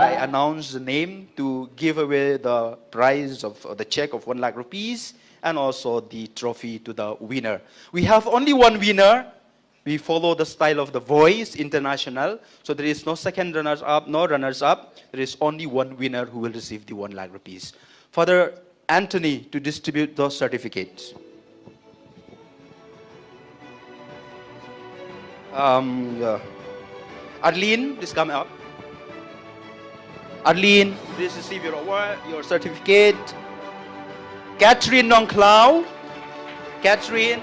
I announce the name to give away the prize of the check of 1 lakh rupees and also the trophy to the winner. We have only one winner. We follow the style of The Voice International. So there is no second runners-up, no runners-up. There is only one winner who will receive the 1 lakh rupees. Father Anthony to distribute those certificates. Arlene, please come up. Arlene, please receive your award, your certificate. Catherine Nongklau. Catherine.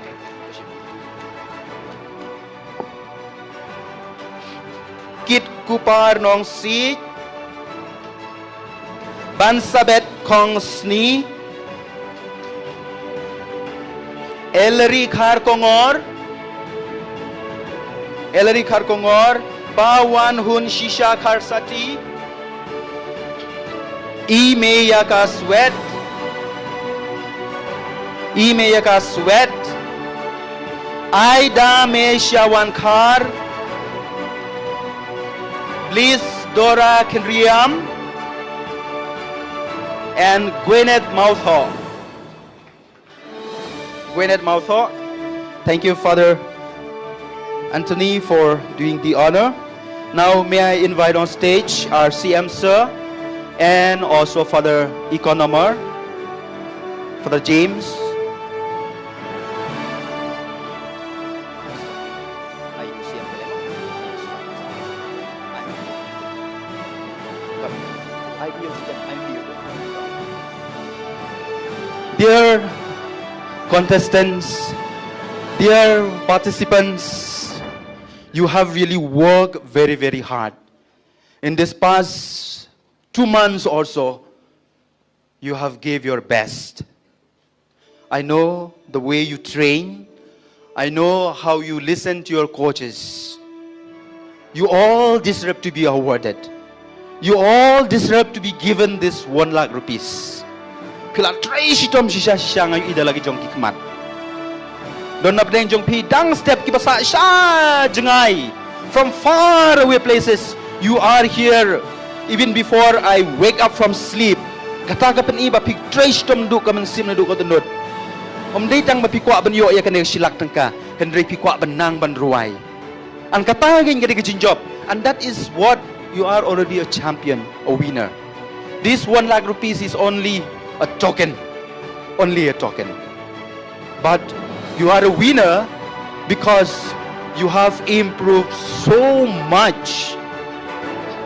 Kit Kupar Nong Si. Bansabet Kong Sni. Ellery Kharkongor. Ellery Kharkongor. Pawan Hun Shisha Kharsati. Imeyaka Sweat. Imeyaka Sweat. Aida Me Shawankar. Bliss Dora Kenriam. And Gwyneth Mouthaw. Gwyneth Mouthaw. Thank you, Father Anthony, for doing the honor. Now may I invite on stage our CM Sir and also Father Economer, Father James. Dear contestants, dear participants, you have really worked very, very hard. In this past 2 months or so, you have gave your best. I know the way you train. I know how you listen to your coaches. You all deserve to be awarded. You all deserve to be given this 1 lakh rupees. Pila tray shitom shisha ngayon ida lagi jong kikmat. Don na pdeng jong pi dang step kibasa sha jengay. From far away places, you are here. Even before I wake up from sleep, kata ka pen iba pig tray shitom du ka sim na du ko tunod. Om day tang mapikwa ban yo ya kaneng silak tangka, hendray pikwa ban nang ban ruway. Ang katagin ka di job, and that is what you are already a champion, a winner. This 1 lakh rupees is only a token, only a token. But you are a winner because you have improved so much.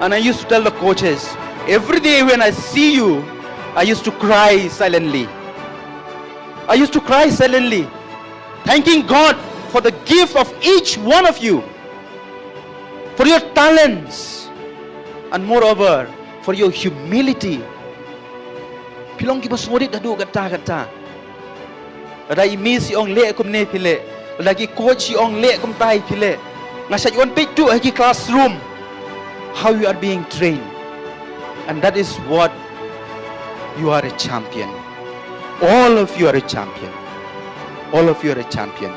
And I used to tell the coaches, every day when I see you, I used to cry silently. I used to cry silently, thanking God for the gift of each one of you, for your talents, and moreover, for your humility. Pilong kibos modit dadu kata. Lagi miss yung le kum ne pile. Lagi coach yung le kum tai pile. Ngasa yon pick to hagi classroom. How you are being trained. And that is what you are a champion. All of you are a champion. All of you are a champion.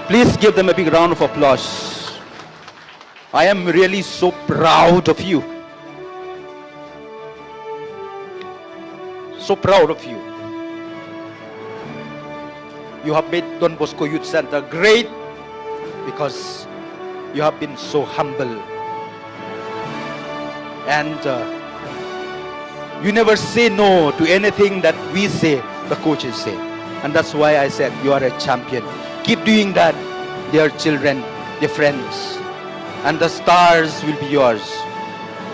Please give them a big round of applause. I am really so proud of you. So proud of you. You have made Don Bosco Youth Center great because you have been so humble. And you never say no to anything that we say, the coaches say. And that's why I said you are a champion. Keep doing that, dear children, dear friends. And the stars will be yours.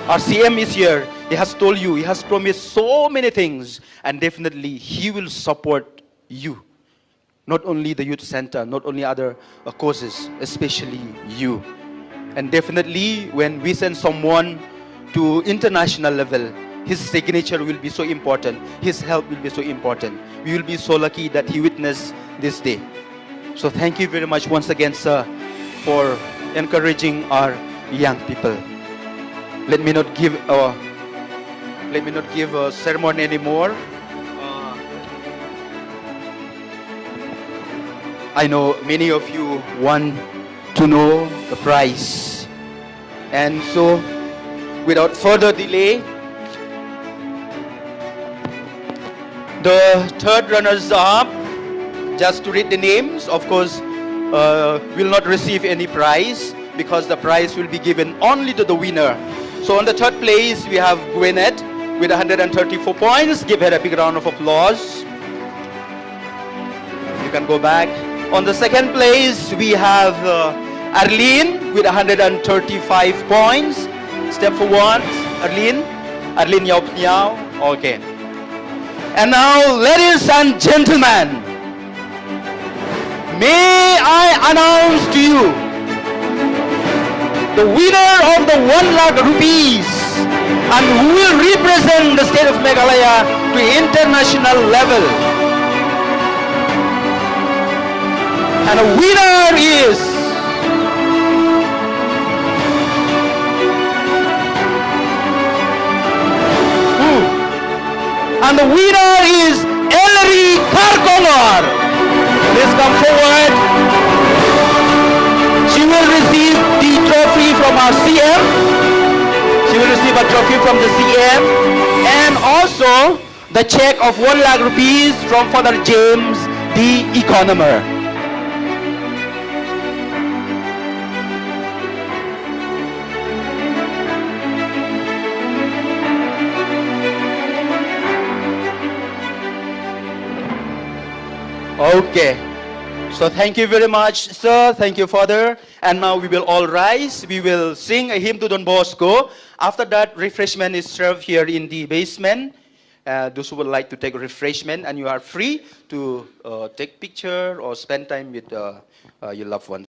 Our CM is here. He has told you, he has promised so many things, and definitely he will support you. Not only the youth center, not only other courses, especially you. And definitely when we send someone to international level, his signature will be so important. His help will be so important. We will be so lucky that he witnessed this day. So thank you very much once again, sir, for encouraging our young people. Let me not give a sermon anymore. I know many of you want to know the prize. And so, without further delay, the third runners-up, just to read the names, of course, will not receive any prize because the prize will be given only to the winner. So on the third place, we have Gwyneth with 134 points. Give her a big round of applause. You can go back. On the second place, we have Arlene with 135 points. Step forward, Arlene. Arlene Yao. Okay. And now, ladies and gentlemen, may I announce to you the winner of the 1 lakh rupees and who will represent the state of Meghalaya to international level. And the winner is and the winner is Ellery Kharkongor. Please come forward. She will receive the trophy from our CM. She will receive a trophy from the CM and also the check of 1 lakh rupees from Father James, the economer. Okay, so thank you very much, sir. Thank you, Father. And now we will all rise. We will sing a hymn to Don Bosco. After that, refreshment is served here in the basement. Those who would like to take refreshment, and you are free to take picture or spend time with your loved ones.